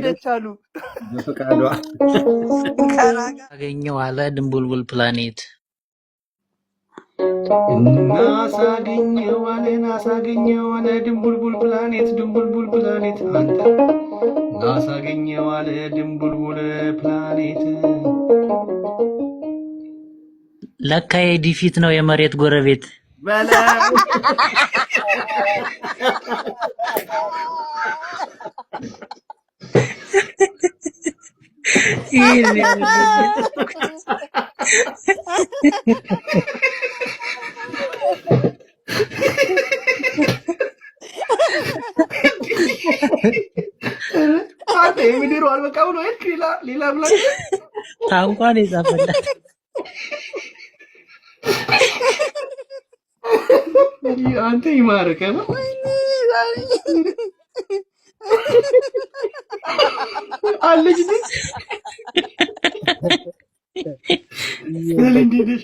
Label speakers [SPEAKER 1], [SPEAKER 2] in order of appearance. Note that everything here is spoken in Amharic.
[SPEAKER 1] ሄደች አሉ
[SPEAKER 2] በፈቃዷ
[SPEAKER 3] አገኘው አለ ድንቡልቡል ፕላኔት
[SPEAKER 2] ናሳገኘው አለ ድንቡልቡል ፕላኔት አንተ ናሳገኘው አለ ድንቡልቡል ፕላኔት
[SPEAKER 3] ለካ የዲፊት ነው የመሬት ጎረቤት
[SPEAKER 1] በለ አንተ የምድሩ አልበቃው ነው ሌላ ብላ
[SPEAKER 3] ታንኳን የጻፈላት
[SPEAKER 2] አንተ ይማርከ ነው አለች ለለንዲሽ